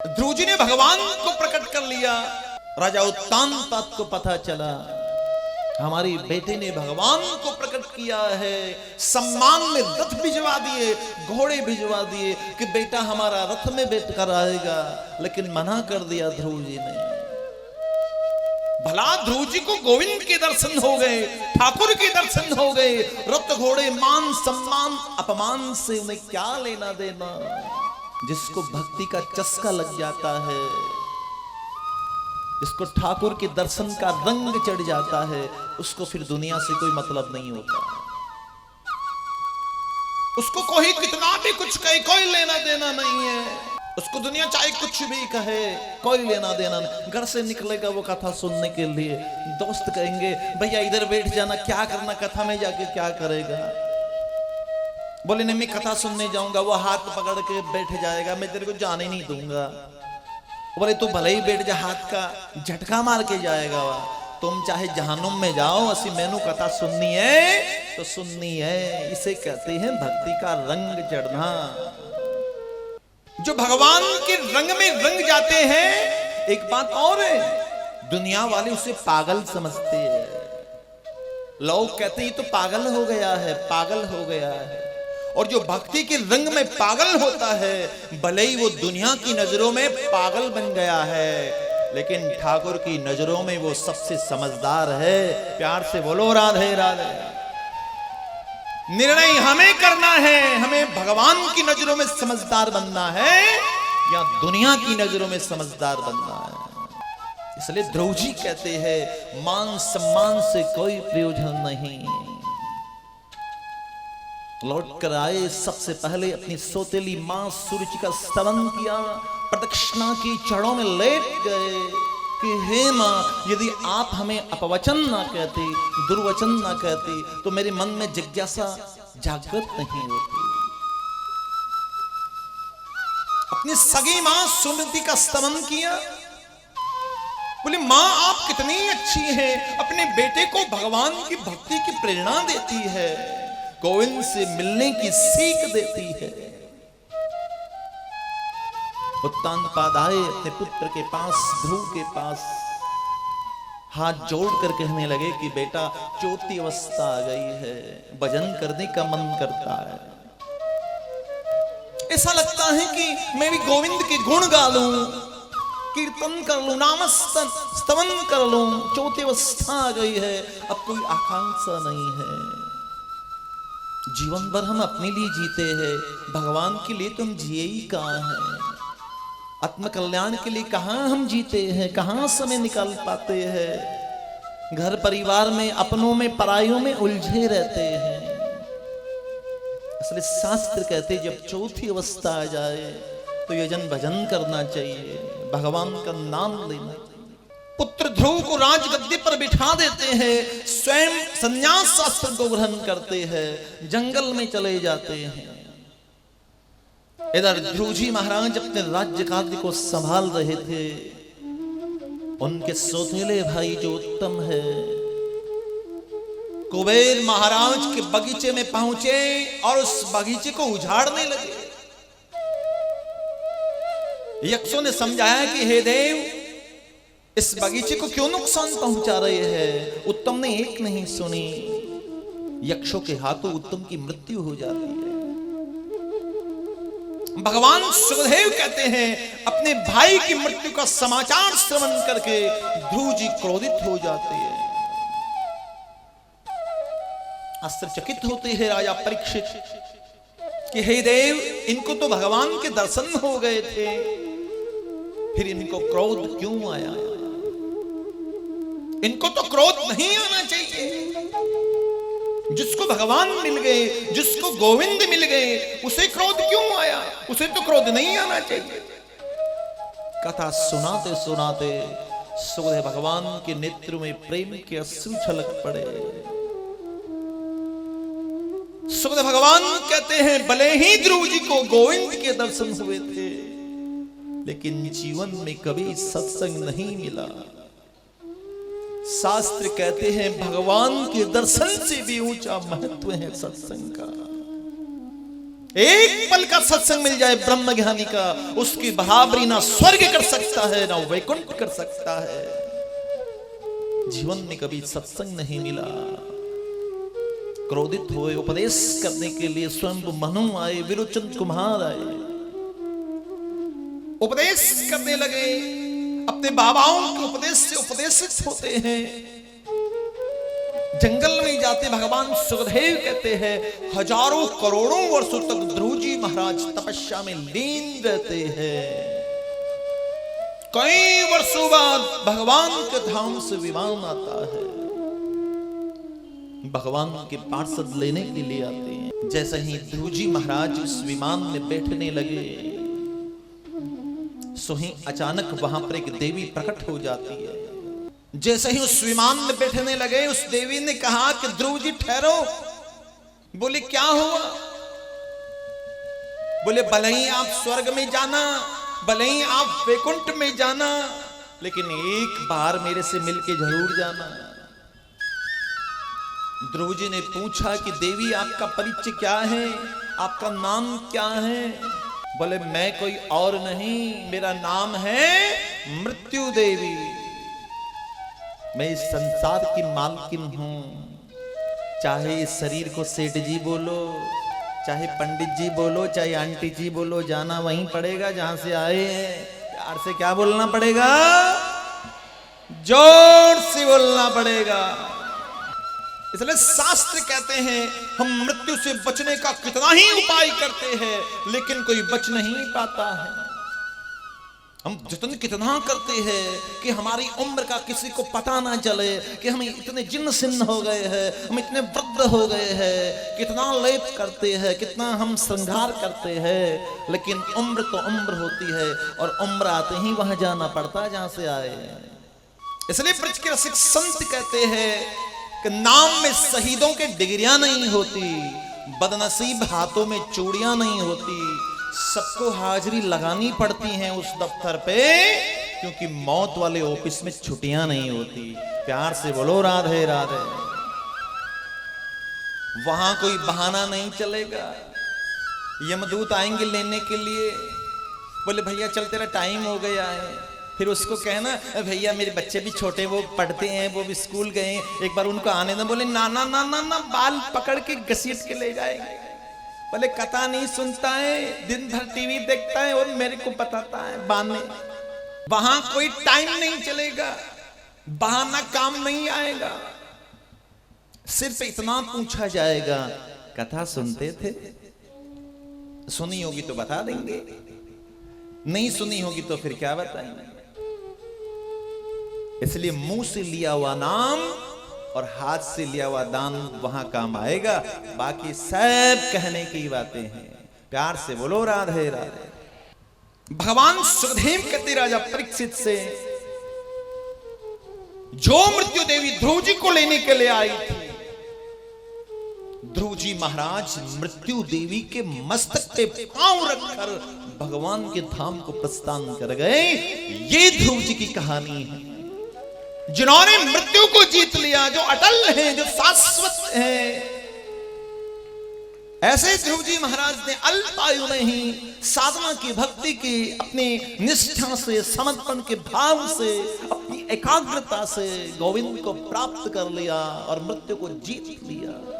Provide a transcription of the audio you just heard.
ध्रुव जी ने भगवान को प्रकट कर लिया। राजा उत्तानपाद को पता चला हमारी बेटे ने भगवान को प्रकट किया है। सम्मान में रथ भिजवा दिए, घोड़े भिजवा दिए कि बेटा हमारा रथ में बैठ कर आएगा, लेकिन मना कर दिया ध्रुव जी ने। भला ध्रुव जी को गोविंद के दर्शन हो गए, ठाकुर के दर्शन हो गए, रथ घोड़े मान सम्मान अपमान से उन्हें क्या लेना देना। जिसको भक्ति का चस्का लग जाता है, जिसको ठाकुर के दर्शन का रंग चढ़ जाता है, उसको फिर दुनिया से कोई मतलब नहीं होता। उसको कोई कितना भी कुछ कहे कोई लेना देना नहीं है। उसको दुनिया चाहे कुछ भी कहे कोई लेना देना नहीं। घर से निकलेगा वो कथा सुनने के लिए, दोस्त कहेंगे भैया इधर बैठ जाना, क्या करना कथा में जाके क्या करेगा। बोले नहीं मैं कथा सुनने जाऊंगा, वो हाथ पकड़ के बैठ जाएगा, मैं तेरे को जाने नहीं दूंगा। बोले तू भले ही बैठ जा, हाथ का झटका मार के जाएगा वह। तुम चाहे जहन्नुम में जाओ, असी मैनू कथा सुननी है तो सुननी है। इसे कहते हैं भक्ति का रंग चढ़ना। जो भगवान के रंग में रंग जाते हैं। एक बात और है, दुनिया वाले उसे पागल समझते हैं। लोग कहते हैं तो पागल हो गया है, पागल हो गया है। और जो भक्ति के रंग में पागल होता है, भले ही वो दुनिया की नजरों में पागल बन गया है, लेकिन ठाकुर की नजरों में वो सबसे समझदार है। प्यार से बोलो राधे राधे। निर्णय हमें करना है, हमें भगवान की नजरों में समझदार बनना है या दुनिया की नजरों में समझदार बनना है। इसलिए ध्रुव जी कहते हैं मान सम्मान से कोई प्रयोजन नहीं। लौट कर आए, सबसे पहले अपनी सौतेली मां सुरुचि का स्तवन किया, प्रदक्षिणा की चरणों में लेट गए कि हे मां, यदि आप हमें अपवचन ना कहते, दुर्वचन ना कहते, तो मेरे मन में जिज्ञासा जागृत नहीं होती। अपनी सगी मां सुमति का स्तवन किया। बोले मां आप कितनी अच्छी हैं, अपने बेटे को भगवान की भक्ति की प्रेरणा देती है, गोविंद से मिलने की सीख देती है। उत्तानपाद आए अपने पुत्र के पास, ध्रुव के पास, हाथ जोड़कर कहने लगे कि बेटा चौथी अवस्था आ गई है, भजन करने का मन करता है। ऐसा लगता है कि मैं भी गोविंद के गुण गा लूं, कीर्तन कर लूं, नाम स्तवन कर लूं। चौथी अवस्था आ गई है, अब कोई आकांक्षा नहीं है। जीवन भर हम अपने लिए जीते हैं, भगवान के लिए तुम जिए ही कहां हैं। आत्म कल्याण के लिए कहां हम जीते हैं, कहां समय निकाल पाते हैं। घर परिवार में, अपनों में, परायों में उलझे रहते हैं। इसलिए शास्त्र कहते जब चौथी अवस्था आ जाए तो यजन भजन करना चाहिए, भगवान का नाम लेना चाहिए। पुत्र ध्रुव को राजगद्दी पर बिठा देते हैं, स्वयं संन्यास शास्त्र को ग्रहण करते हैं, जंगल में चले जाते हैं। इधर ध्रुव जी महाराज अपने राज्य कार्य को संभाल रहे थे। उनके सौतेले भाई जो उत्तम है, कुबेर महाराज के बगीचे में पहुंचे और उस बगीचे को उजाड़ने लगे। यक्षों ने समझाया कि हे देव, इस बगीचे को क्यों नुकसान पहुंचा रहे हैं। उत्तम ने एक नहीं सुनी, यक्षों के हाथों उत्तम की मृत्यु हो जाती है। भगवान सुखदेव कहते हैं अपने भाई की मृत्यु का समाचार श्रवण करके ध्रुव जी क्रोधित हो जाते हैं। आश्चर्यचकित होते हैं राजा परीक्षित कि हे देव, इनको तो भगवान के दर्शन हो गए थे, फिर इनको क्रोध क्यों आया। इनको तो क्रोध नहीं आना चाहिए। जिसको भगवान मिल गए, जिसको गोविंद मिल गए, उसे क्रोध क्यों आया। उसे तो क्रोध नहीं आना चाहिए। कथा सुनाते सुनाते सुखदेव भगवान के नेत्र में प्रेम के अश्रु छलक पड़े। सुखदेव भगवान कहते हैं भले ही ध्रुव जी को गोविंद के दर्शन हुए थे, लेकिन जीवन में कभी सत्संग नहीं मिला। शास्त्र कहते हैं भगवान के दर्शन से भी ऊंचा महत्व है सत्संग का। एक पल का सत्संग मिल जाए ब्रह्म ज्ञानी का, उसकी बराबरी ना स्वर्ग कर सकता है ना वैकुंठ कर सकता है। जीवन में कभी सत्संग नहीं मिला। क्रोधित हुए, उपदेश करने के लिए स्वयं मनु आए, विरोचन कुमार आए, उपदेश करने लगे। अपने बाबाओं के उपदेश से उपदेशित होते हैं। जंगल में जाते भगवान सुखदेव कहते हैं हजारों करोड़ों वर्षों तक ध्रुव जी महाराज तपस्या में लीन रहते हैं। कई वर्षों बाद भगवान के धाम से विमान आता है। भगवान के पार्षद लेने के लिए आते हैं। जैसे ही ध्रुव जी महाराज उस विमान में बैठने लगे, सो ही अचानक वहां पर एक देवी प्रकट हो जाती है। जैसे ही उस विमान में बैठने लगे, उस देवी ने कहा कि ध्रुव जी ठहरो। बोले क्या हुआ? बोले भले ही आप स्वर्ग में जाना, भले ही आप वैकुंठ में जाना, लेकिन एक बार मेरे से मिलके जरूर जाना। ध्रुव जी ने पूछा कि देवी आपका परिचय क्या है, आपका नाम क्या है? बोले मैं कोई और नहीं, मेरा नाम है मृत्यु देवी। मैं इस संसार की मालकिन हूं। चाहे इस शरीर को सेठ जी बोलो, चाहे पंडित जी बोलो, चाहे आंटी जी बोलो, जाना वहीं पड़ेगा जहां से आए हैं। प्यार से क्या बोलना पड़ेगा? जोर से बोलना पड़ेगा। इसलिए शास्त्र कहते हैं हम मृत्यु से बचने का कितना ही उपाय करते हैं, लेकिन कोई बच नहीं पाता है। हम जतन कितना करते हैं कि हमारी उम्र का किसी को पता ना चले, कि हम इतने जिन्न सिन्न हो गए हैं, हम इतने वृद्ध हो गए हैं, कितना लेप करते हैं, कितना हम श्रृंगार करते हैं, लेकिन उम्र तो उम्र होती है और उम्र आते ही वहां जाना पड़ता है जहां से आए। इसलिए ब्रज के रसिक संत कहते हैं कि नाम में शहीदों के डिग्रियां नहीं होती, बदनसीब हाथों में चूड़ियां नहीं होती, सबको हाजिरी लगानी पड़ती है उस दफ्तर पे, क्योंकि मौत वाले ऑफिस में छुट्टियां नहीं होती। प्यार से बोलो राधे राधे। वहां कोई बहाना नहीं चलेगा। यमदूत आएंगे लेने के लिए, बोले भैया चल तेरा टाइम हो गया है। फिर उसको कहना भैया मेरे बच्चे भी छोटे, वो पढ़ते हैं, वो भी स्कूल गए, एक बार उनको आने दो। बोले ना ना ना ना ना, बाल पकड़ के घसीट के ले जाएंगे। बोले कथा नहीं सुनता है, दिन भर टीवी देखता है और मेरे को बताता है बहाने। वहां कोई टाइम नहीं चलेगा, बहाना काम नहीं आएगा। सिर्फ इतना पूछा जाएगा कथा सुनते थे? सुनी होगी तो बता देंगे, नहीं सुनी होगी तो फिर क्या बताएंगे। इसलिए मुंह से लिया हुआ नाम और हाथ से लिया हुआ दान वहां काम आएगा, बाकी सब कहने की बातें हैं। प्यार से बोलो राधे राधे। भगवान सुखदेव कहते राजा परीक्षित से, जो मृत्यु देवी ध्रुव जी को लेने के लिए आई थी, ध्रुव जी महाराज मृत्यु देवी के मस्तक पे पांव रखकर भगवान के धाम को प्रस्थान कर गए। ये ध्रुव जी की कहानी है। जिन्होंने मृत्यु को जीत लिया, जो अटल हैं, जो शाश्वत हैं, ऐसे ध्रुव जी महाराज ने अल्पायु में ही साधना की, भक्ति की, अपनी निष्ठा से, समर्पण के भाव से, अपनी एकाग्रता से गोविंद को प्राप्त कर लिया और मृत्यु को जीत लिया।